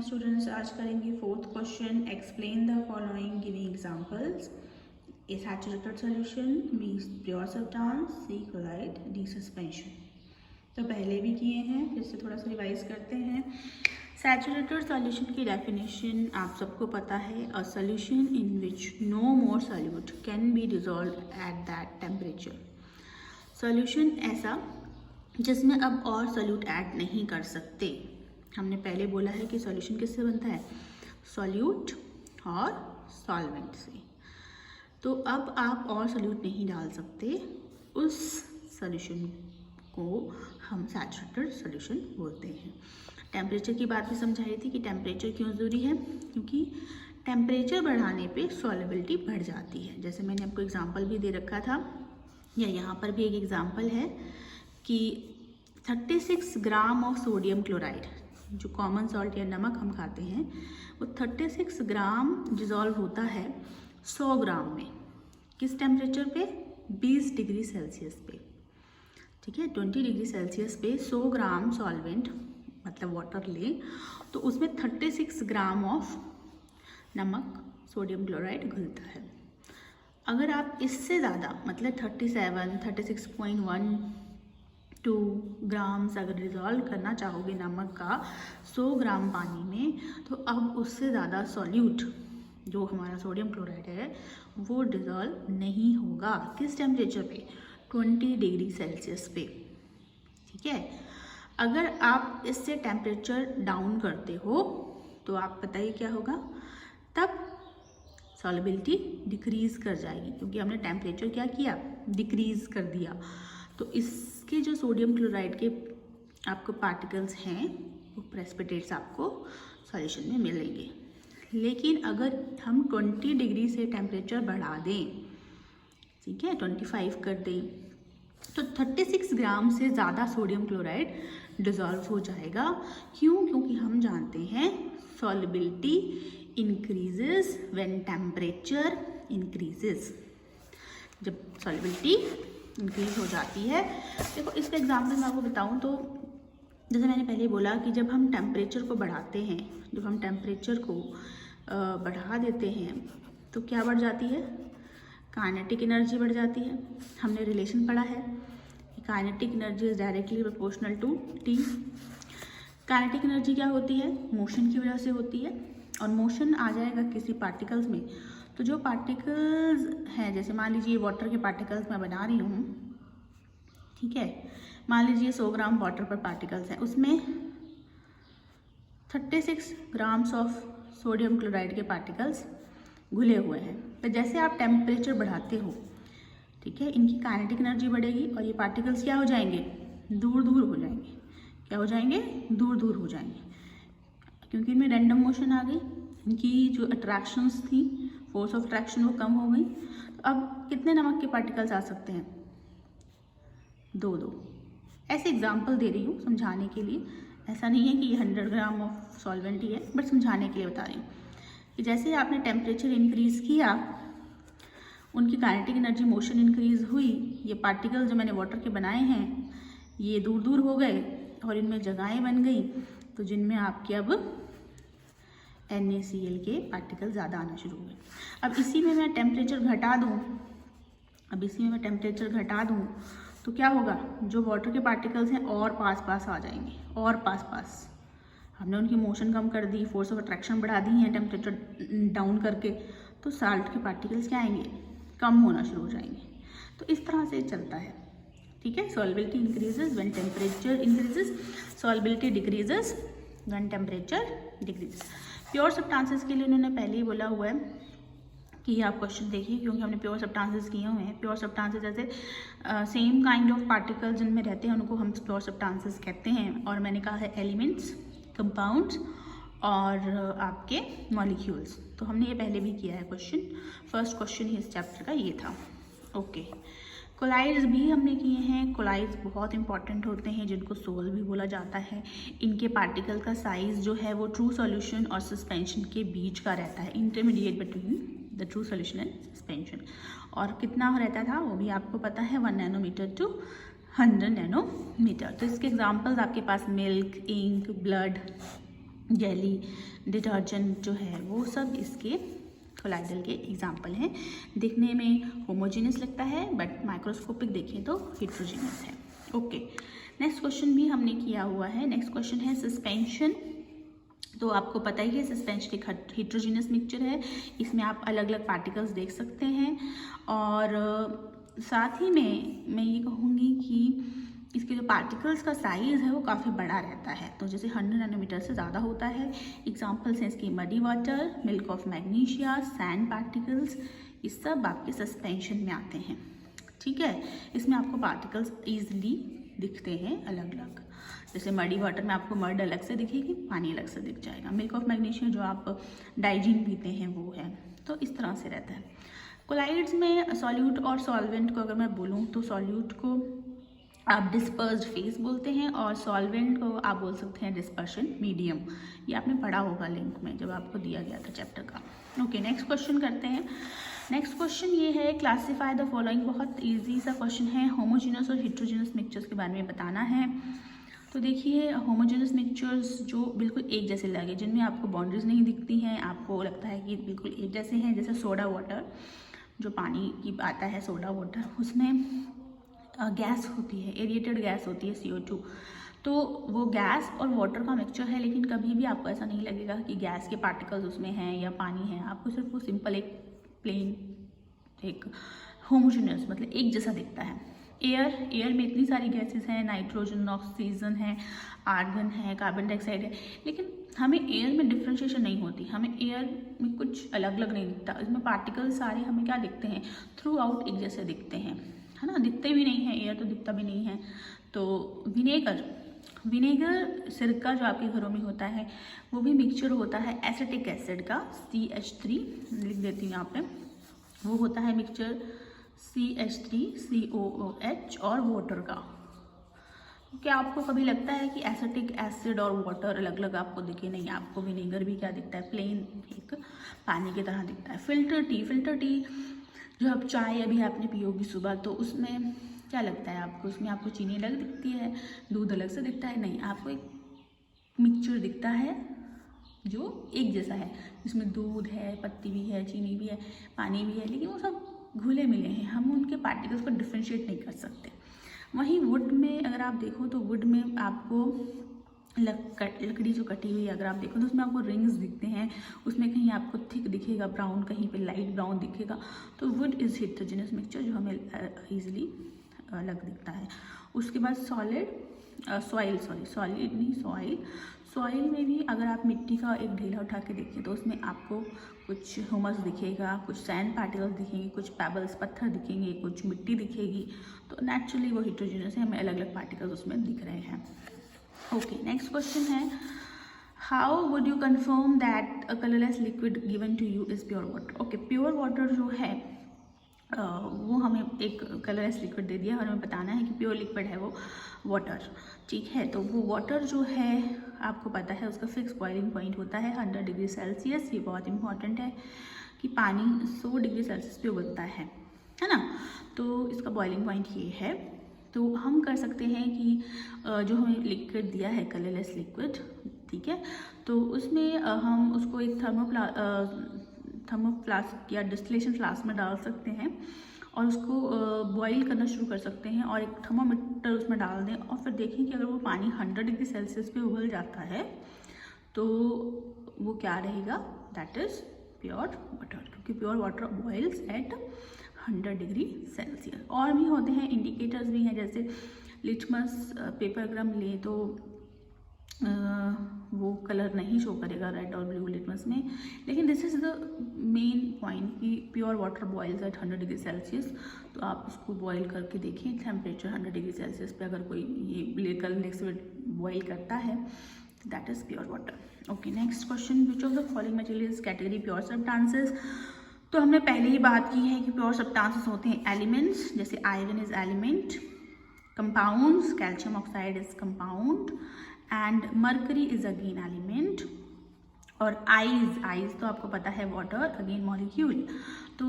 Students, आज करेंगे fourth question. Explain the following giving examples. A saturated solution, b pure substance, c chloride, d suspension. तो पहले भी किए हैं, फिर से थोड़ा सा रिवाइज करते हैं। सैचुरेटेड सॉल्यूशन की डेफिनेशन आप सबको पता है, a solution in which no more solute can be dissolve at that temperature. Solution ऐसा जिसमें अब और सॉल्यूट ऐड नहीं कर सकते। हमने पहले बोला है कि सॉल्यूशन किससे बनता है, सॉल्यूट और सॉल्वेंट से। तो अब आप और सॉल्यूट नहीं डाल सकते, उस सॉल्यूशन को हम सैचुरेटेड सॉल्यूशन बोलते हैं। टेम्परेचर की बात भी समझाई थी कि टेम्परेचर क्यों ज़रूरी है, क्योंकि टेम्परेचर बढ़ाने पे सॉल्युबिलिटी बढ़ जाती है। जैसे मैंने आपको एग्जांपल भी दे रखा था, या यहाँ पर भी एक एग्जांपल है कि 36 ग्राम ऑफ सोडियम क्लोराइड, जो कॉमन सॉल्ट या नमक हम खाते हैं, वो 36 ग्राम डिज़ोल्व होता है 100 ग्राम में। किस टेम्परेचर पे, 20 डिग्री सेल्सियस पे। ठीक है, 20 डिग्री सेल्सियस पे 100 ग्राम सॉल्वेंट मतलब वाटर लें तो उसमें 36 ग्राम ऑफ नमक सोडियम क्लोराइड घुलता है। अगर आप इससे ज़्यादा मतलब 36.12 ग्राम्स अगर डिज़ोल्व करना चाहोगे नमक का 100 ग्राम पानी में, तो अब उससे ज़्यादा सॉल्यूट जो हमारा सोडियम क्लोराइड है वो डिज़ोल्व नहीं होगा। किस टेम्परेचर पे, 20 डिग्री सेल्सियस पे। ठीक है, अगर आप इससे टेम्परेचर डाउन करते हो तो आप बताइए क्या होगा, तब सॉल्युबिलिटी डिक्रीज़ कर जाएगी, क्योंकि हमने टेम्परेचर क्या किया, डिक्रीज़ कर दिया। तो इसके जो सोडियम क्लोराइड के आपको पार्टिकल्स हैं वो प्रेसिपिटेट्स आपको सॉल्यूशन में मिलेंगे। लेकिन अगर हम 20 डिग्री से टेम्परेचर बढ़ा दें, ठीक है 25 कर दें, तो 36 ग्राम से ज़्यादा सोडियम क्लोराइड डिज़ोल्व हो जाएगा। क्यों, क्योंकि हम जानते हैं solubility increases when temperature increases. जब सॉल्युबिलिटी इंक्रीज हो जाती है, देखो इसका एग्जाम्पल मैं आपको बताऊं तो जैसे मैंने पहले बोला कि जब हम टेम्परेचर को बढ़ाते हैं, जब हम टेम्परेचर को बढ़ा देते हैं तो क्या बढ़ जाती है, काइनेटिक एनर्जी बढ़ जाती है। हमने रिलेशन पढ़ा है, kinetic energy is directly proportional to T. Kinetic energy क्या होती है, मोशन की वजह से होती है, और मोशन आ जाएगा किसी पार्टिकल्स में तो जो पार्टिकल्स हैं, जैसे मान लीजिए वाटर के पार्टिकल्स मैं बना रही हूँ, ठीक है, मान लीजिए 100 ग्राम वाटर पर पार्टिकल्स हैं, उसमें 36 ग्राम्स ऑफ सोडियम क्लोराइड के पार्टिकल्स घुले हुए हैं। तो जैसे आप टेम्परेचर बढ़ाते हो, ठीक है, इनकी काइनेटिक एनर्जी बढ़ेगी और ये पार्टिकल्स क्या हो जाएंगे, दूर दूर हो जाएंगे। क्या हो जाएंगे, दूर दूर हो जाएंगे, क्योंकि इनमें रैंडम मोशन आ गई, इनकी जो अट्रैक्शंस थी, फोर्स ऑफ अट्रैक्शन वो कम हो गई। तो अब कितने नमक के पार्टिकल्स आ सकते हैं, 2। ऐसे एग्जाम्पल दे रही हूँ समझाने के लिए, ऐसा नहीं है कि ये 100 ग्राम ऑफ सॉल्वेंट ही है, बट समझाने के लिए बता रही हूँ कि जैसे आपने टेम्परेचर इंक्रीज़ किया, उनकी काइनेटिक एनर्जी मोशन इंक्रीज़ हुई, ये पार्टिकल जो मैंने वाटर के बनाए हैं ये दूर दूर हो गए और इनमें जगहें बन गई, तो जिनमें आपके अब NaCl के पार्टिकल ज़्यादा आना शुरू हुए। अब इसी में मैं टेम्परेचर घटा दूँ, तो क्या होगा, जो वाटर के पार्टिकल्स हैं और पास आ जाएंगे, और पास। हमने उनकी मोशन कम कर दी, फोर्स ऑफ अट्रैक्शन बढ़ा दी है टेम्परेचर डाउन करके, तो साल्ट के पार्टिकल्स क्या आएंगे, कम होना शुरू हो जाएंगे। तो इस तरह से चलता है। ठीक है, solubility increases when temperature increases, solubility decreases when temperature decreases. Pure substances के लिए उन्होंने पहले ही बोला हुआ है कि आप क्वेश्चन देखिए, क्योंकि हमने प्योर सब्सटेंसेस किए हुए हैं। प्योर सब्सटेंसेस जैसे सेम काइंड ऑफ पार्टिकल जिनमें रहते हैं उनको हम प्योर सब्सटेंसेस कहते हैं। और मैंने कहा है एलिमेंट्स, कंपाउंड्स और आपके मॉलिक्यूल्स। तो हमने ये पहले भी किया है क्वेश्चन, फर्स्ट क्वेश्चन ही इस चैप्टर का ये था। ओके, कोलाइड्स भी हमने किए हैं। कोलाइड्स बहुत इंपॉर्टेंट होते हैं, जिनको सोल भी बोला जाता है। इनके पार्टिकल का साइज़ जो है वो ट्रू सॉल्यूशन और सस्पेंशन के बीच का रहता है, intermediate between the true solution and suspension. और कितना रहता था वो भी आपको पता है, 1 नैनोमीटर टू 100 नैनोमीटर। तो इसके एग्जांपल्स आपके पास milk, ink, blood, jelly, detergent जो है वो सब इसके कोलाइडल के एग्जाम्पल हैं। दिखने में होमोजीनियस लगता है बट माइक्रोस्कोपिक देखें तो हिट्रोजीनियस है। ओके, नेक्स्ट क्वेश्चन भी हमने किया हुआ है। नेक्स्ट क्वेश्चन है सस्पेंशन। तो आपको पता ही है सस्पेंशन एक हिट्रोजीनियस मिक्सचर है, इसमें आप अलग अलग पार्टिकल्स देख सकते हैं। और साथ ही में मैं ये कहूँगी कि इसके जो पार्टिकल्स का साइज़ है वो काफ़ी बड़ा रहता है, तो जैसे 100 नैनोमीटर से ज़्यादा होता है। एग्जांपल्स हैं इसकी muddy water, milk of magnesia, sand particles, ये सब आपके सस्पेंशन में आते हैं। ठीक है, इसमें आपको पार्टिकल्स ईजिली दिखते हैं अलग अलग। जैसे मडी वाटर में आपको मड अलग से दिखेगी, पानी अलग से दिख जाएगा। मिल्क ऑफ मैग्नीशिया जो आप डाइजीन पीते हैं वो है, तो इस तरह से रहता है। कोलाइड्स में सॉल्यूट और सॉल्वेंट को अगर मैं बोलूँ तो सॉल्यूट को आप डिस्पर्स्ड फेज बोलते हैं और सॉल्वेंट को आप बोल सकते हैं डिस्पर्शन मीडियम। ये आपने पढ़ा होगा लिंक में जब आपको दिया गया था चैप्टर का। ओके, नेक्स्ट क्वेश्चन करते हैं। नेक्स्ट क्वेश्चन ये है क्लासीफाई द फॉलोइंग। बहुत इजी सा क्वेश्चन है, होमोजीनियस और हिट्रोजीनियस मिक्सचर्स के बारे में बताना है। तो देखिए, होमोजीनियस मिक्सचर्स जो बिल्कुल एक जैसे लगे, जिनमें आपको बाउंड्रीज नहीं दिखती हैं, आपको लगता है कि बिल्कुल एक जैसे हैं, जैसे सोडा वाटर, जो पानी की आता है सोडा वाटर, उसमें गैस होती है, एरिएटेड गैस होती है CO2। तो वो गैस और वाटर का मिक्सचर है, लेकिन कभी भी आपको ऐसा नहीं लगेगा कि गैस के पार्टिकल्स उसमें हैं या पानी है। आपको सिर्फ वो सिंपल एक प्लेन एक होमोजेनियस मतलब एक जैसा दिखता है। एयर में इतनी सारी गैसेस हैं, नाइट्रोजन, ऑक्सीजन है, आर्गन है, कार्बन डाइऑक्साइड है, लेकिन हमें एयर में डिफ्रेंशिएशन नहीं होती। हमें एयर में कुछ अलग अलग नहीं दिखता, इसमें पार्टिकल्स सारे हमें क्या दिखते हैं, थ्रू आउट एक जैसे दिखते हैं, है ना। दिखते भी नहीं है, एयर तो दिखता भी नहीं है। तो विनेगर सिरका जो आपके घरों में होता है वो भी मिक्सचर होता है एसिटिक एसिड का, CH3 लिख देती हूँ यहाँ पे। वो होता है मिक्सचर CH3COOH और वाटर का। क्या आपको कभी लगता है कि एसिटिक एसिड और वाटर अलग अलग आपको दिखे? नहीं, आपको विनेगर भी क्या दिखता है, प्लेन एक पानी की तरह दिखता है। फिल्टर टी जो आप चाय अभी आपने पियोगी सुबह, तो उसमें क्या लगता है आपको? उसमें आपको चीनी अलग दिखती है, दूध अलग से दिखता है? नहीं, आपको एक मिक्सचर दिखता है जो एक जैसा है, जिसमें दूध है, पत्ती भी है, चीनी भी है, पानी भी है, लेकिन वो सब घुले मिले हैं, हम उनके पार्टिकल्स को डिफ्रेंशिएट नहीं कर सकते। वहीं वुड में अगर आप देखो तो वुड में आपको लकड़ी जो कटी हुई अगर आप देखो तो उसमें आपको रिंग्स दिखते हैं, उसमें कहीं आपको थिक दिखेगा ब्राउन, कहीं पे लाइट ब्राउन दिखेगा। तो वुड इज़ हिट्रोजेनियस मिक्सचर जो हमें ईजिली अलग दिखता है। उसके बाद सॉइल में भी अगर आप मिट्टी का एक ढेला उठा के देखें तो उसमें आपको कुछ ह्यूमस दिखेगा, कुछ सैंड पार्टिकल्स दिखेंगे, कुछ पेबल्स पत्थर दिखेंगे, कुछ मिट्टी दिखेगी। तो नेचुरली वो हिट्रोजेनियस है, हमें अलग अलग पार्टिकल्स उसमें दिख रहे हैं। ओके, नेक्स्ट क्वेश्चन है how would you confirm that a colourless liquid given to you is pure water. Okay, pure water जो है वो हमें एक कलरलेस लिक्विड दे दिया और हमें बताना है कि प्योर लिक्विड है वो वाटर। ठीक है, तो वो वाटर जो है आपको पता है उसका फिक्स बॉइलिंग पॉइंट होता है 100 डिग्री सेल्सियस। ये बहुत इंपॉर्टेंट है कि पानी 100 डिग्री सेल्सियस पे उबलता है ना। तो इसका बॉइलिंग पॉइंट ये है। तो हम कर सकते हैं कि जो हमें लिक्विड दिया है कलरलेस लिक्विड, ठीक है, तो उसमें हम उसको एक थर्मोफ्लास्क या डिस्टिलेशन फ्लास्क में डाल सकते हैं और उसको बॉईल करना शुरू कर सकते हैं और एक थर्मोमीटर उसमें डाल दें और फिर देखें कि अगर वो पानी 100 डिग्री सेल्सियस पे उबल जाता है तो वो क्या रहेगा, दैट इज़ प्योर वाटर, क्योंकि pure water boils at 100 degree Celsius. और भी होते हैं इंडिकेटर्स भी हैं, जैसे लिटमस पेपर अगर हम लें तो वो कलर नहीं शो करेगा रेड और ब्लू लिटमस में, लेकिन this is the main point कि pure water boils at 100 degree Celsius. तो आप उसको बॉईल करके देखें टेम्परेचर 100 डिग्री सेल्सियस पे अगर कोई ये कलरलेस बॉईल करता है, that is pure water. Okay, next question, which of the following materials category pure substances. तो हमने पहले ही बात की है कि प्योर सब्सटेंसेस होते हैं एलिमेंट्स, जैसे iron is element, compounds, calcium oxide is compound and mercury is again element. और आइज तो आपको पता है वाटर, अगेन मॉलिक्यूल। तो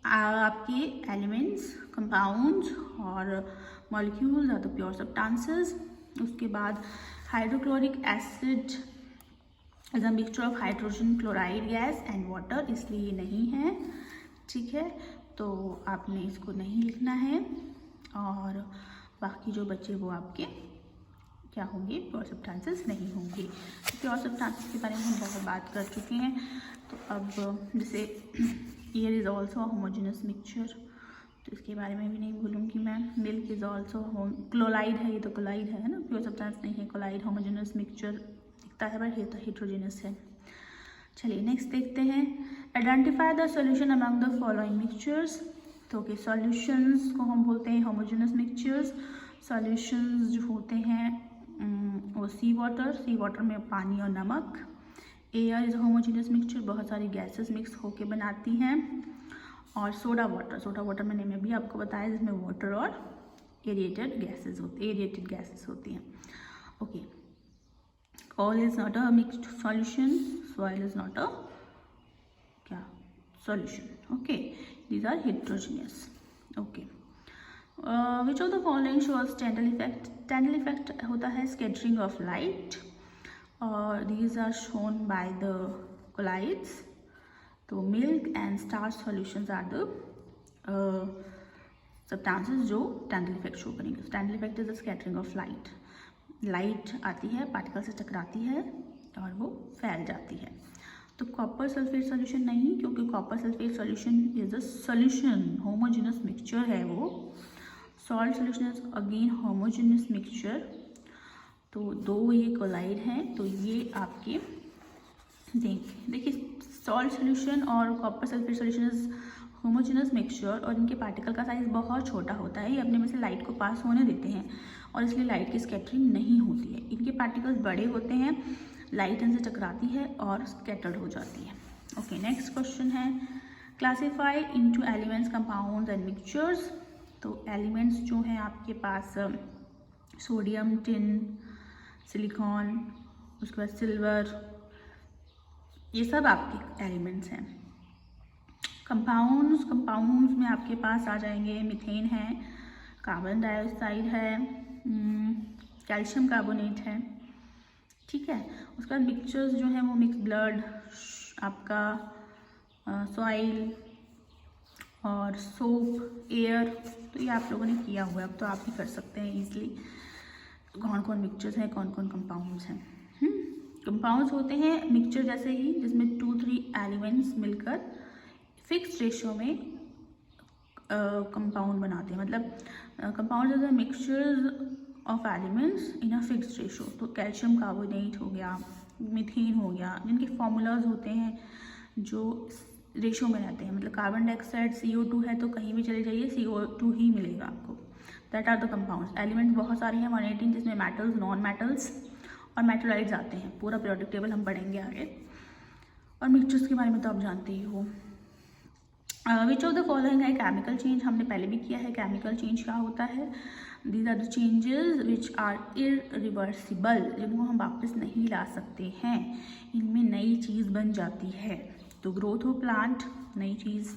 आपके एलिमेंट्स, कंपाउंड्स और molecules are the pure substances. उसके बाद hydrochloric acid as a mixture of hydrogen chloride gas and water, इसलिए नहीं है, ठीक है। तो आपने इसको नहीं लिखना है, और बाकी जो बचे वो आपके क्या होंगे, प्योर सब्सटेंसेस नहीं होंगे। प्योर सब्सटेंसेस के बारे में हम बहुत बात कर चुके हैं। तो अब जैसे air is also homogeneous mixture, तो इसके बारे में भी नहीं बोलूँगी मैं। मिल्क इज़ ऑल्सो क्लोराइड है, ये तो क्लोराइड है ना, प्योर सब्सटेंस नहीं है। क्लोराइड होमोजेनस मिक्सचर दिखता है बट ये तो हेट्रोजेनस है। चलिए नेक्स्ट देखते हैं, identify the solution among the following mixtures. तो ओके, सॉल्यूशंस को हम बोलते हैं होमोजेनस मिक्सचर्स। सॉल्यूशंस जो होते हैं वो सी वाटर में पानी और नमक। एयर इज होमोजेनस मिक्सचर, बहुत सारी गैसेस मिक्स होके बनाती हैं। और सोडा वाटर मैंने भी आपको बताया, जिसमें वाटर और एरिएटेड गैसेस होती हैं। Okay, oil is not a mixed solution, soil is not a क्या solution. Okay, these are heterogeneous. Okay, which of the following shows Tyndall effect. Tyndall effect होता है स्कैटरिंग ऑफ लाइट, और these are shown by the colloids. तो milk and starch solutions are the substances जो Tyndall effect show करेंगे। Tyndall effect is the scattering of light. Light आती है, particle से टकराती है और वो फैल जाती है। तो कॉपर सल्फेट सॉल्यूशन नहीं, क्योंकि copper sulphate solution is a solution, homogeneous mixture है वो। Salt solution is again homogeneous mixture. तो दो ये कोलाइड हैं, तो ये आपके देखिए सॉल्ट सॉल्यूशन और copper sulphate solution is homogeneous mixture, और इनके पार्टिकल का साइज बहुत छोटा होता है। ये अपने में से लाइट को पास होने देते हैं और इसलिए लाइट की स्कैटरिंग नहीं होती है। इनके पार्टिकल्स बड़े होते हैं, लाइट इनसे टकराती है और स्कैटर्ड हो जाती है। ओके, नेक्स्ट क्वेश्चन है, classify into elements, compounds and mixtures. तो एलिमेंट्स जो हैं आपके पास सोडियम, टिन, सिलिकॉन, उसके बाद सिल्वर, ये सब आपके एलिमेंट्स हैं। कंपाउंड्स में आपके पास आ जाएंगे, मीथेन है, कार्बन डाइऑक्साइड है, कैल्शियम कार्बोनेट है, ठीक है। उसके बाद मिक्सचर्स जो हैं वो मिक्स ब्लड, आपका सॉइल और सोप, एयर। तो ये आप लोगों ने किया हुआ है, अब तो आप भी कर सकते हैं ईजिली, कौन कौन मिक्सचर्स हैं, कौन कौन कंपाउंड्स हैं। कंपाउंड्स होते हैं मिक्सचर जैसे ही, जिसमें 2-3 एलिमेंट्स मिलकर फिक्स रेशियो में कंपाउंड बनाते हैं। मतलब compound is a mixtures of elements in a fix ratio. तो कैल्शियम कार्बोनेट हो गया, मीथेन हो गया, जिनके फॉर्मूलाज होते हैं जो रेशियो में रहते हैं। मतलब कार्बन डाइऑक्साइड CO2 है तो कहीं भी चले जाइए CO2 ही मिलेगा आपको। That are the compounds. Elements बहुत सारे हैं, 118, जिसमें मेटल्स, नॉन मेटल्स और मेटलाइड्स आते हैं। पूरा पीरियोडिक टेबल हम पढ़ेंगे आगे। और मिक्सचर्स के बारे में तो आप जानते ही हो। विच ऑफ द फॉलोइंग है केमिकल चेंज, हमने पहले भी किया है। केमिकल चेंज क्या होता है, these are the changes which are irreversible, जिनको हम वापस नहीं ला सकते हैं। इनमें नई चीज़ बन जाती है। तो ग्रोथ ऑफ प्लांट, नई चीज़।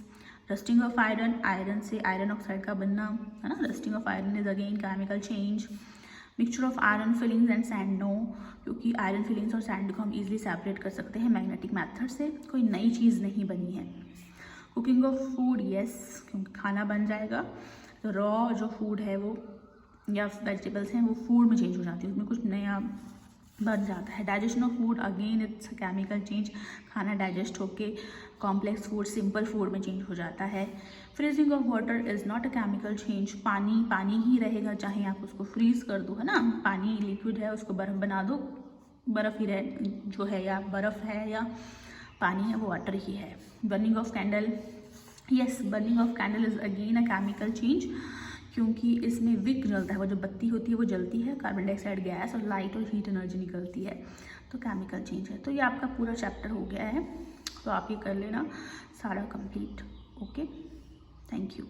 रस्टिंग ऑफ आयरन, आयरन से आयरन ऑक्साइड का बनना, है ना, rusting of iron is again chemical change. Mixture of iron filings and sand, no, क्योंकि आयरन फिलिंग्स और सैंड को हम इजीली सेपरेट कर सकते हैं मैग्नेटिक मेथड से। कोई नई चीज़ नहीं बनी है। कुकिंग ऑफ फूड, यस, क्योंकि खाना बन जाएगा तो रॉ जो फूड है वो या वेजिटेबल्स हैं वो फूड में चेंज हो जाती है, उसमें कुछ नया बन जाता है। Digestion of food, again it's chemical change, खाना डाइजेस्ट होके कॉम्प्लेक्स फूड सिंपल फूड में चेंज हो जाता है। Freezing of water is not a chemical change, पानी पानी ही रहेगा, चाहे आप उसको फ्रीज कर दो, है ना, पानी लिक्विड है उसको बर्फ़ बना दो, बर्फ़ ही रहे जो है, या बर्फ़ है या पानी है, वो वाटर ही है। Burning of candle, yes, burning of candle is again a chemical change, क्योंकि इसमें विक जलता है, वो जो बत्ती होती है वो जलती है, कार्बन डाइऑक्साइड गैस और लाइट और हीट एनर्जी निकलती है, तो केमिकल चेंज है। तो ये आपका पूरा चैप्टर हो गया है, तो आप ये कर लेना सारा कंप्लीट। Okay, thank you.